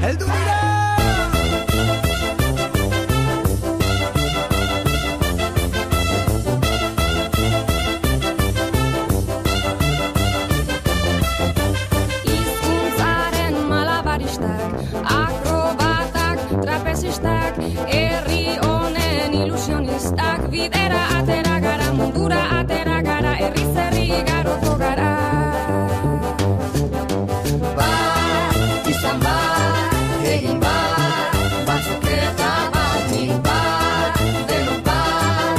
heldu dira. Trapezistak, herri honen ilusionistak, bidera atera gara, mundura atera gara, herriz herri garoko gara. Bat, izan bat, egin bat, batzuk eta batik bat, denok bat,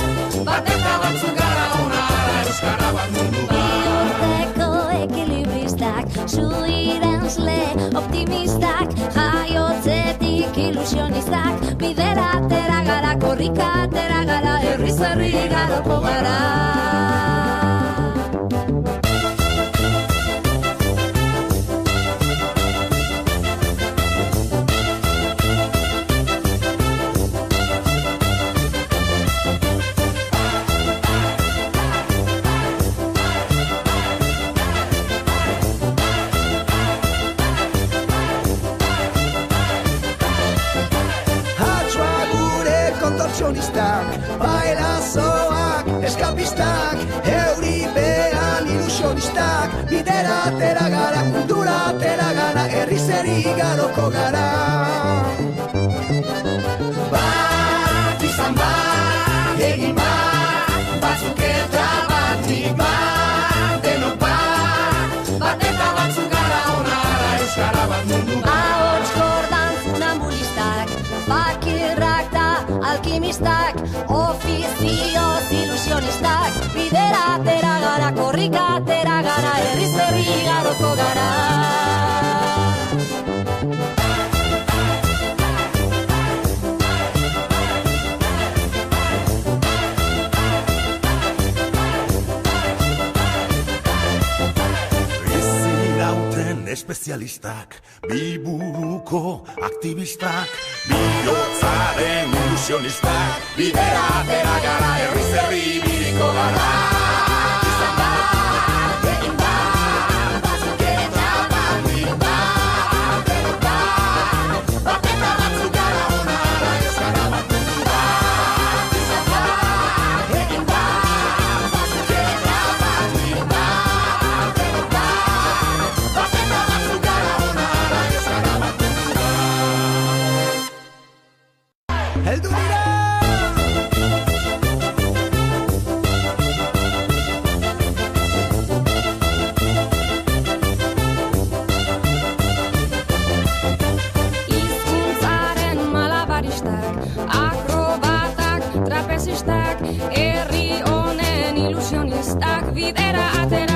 bat eta batzuk gara onara, euskara bat mundu bat. Bihotzeko ekilibristak, suirensle optimistak, jaiotzetik ilusionistak, bidera atera gara, korrika atera gara, herriz herri garoko gara. Bailazoak, eskapistak, euripean ilusionistak, bidera atera gara, mundura atera gara, herriz herri garoko gara. Bat, izan bat, egin bat, batzuk eta batik bat, denok bat, bat eta batzuk gara onara, euskara bat mundu bat. Ahots kordan funambulistak, bakirrak da alkimistak, ofizioz ilusionistak, bidera atera gara, korrika atera gara, herriz herri garoko gara. Espezialistak, biburuko aktivistak, bihotzaren ilusionistak, bidera atera gara, herriz herri biriko gara. Izan bat, egin bat, batzuk eta batik bat, denok bat, bat eta batzuk gara onara, euskara bat mundu bat. Izan bat, egin bat, batzuk eta batik bat, denok bat, bat eta batzuk gara onara, euskara bat mundu bat. Heldu dira! Hizkuntzaren malabaristak, akrobatak, trapezistak, herri honen ilusionistak, bidera atera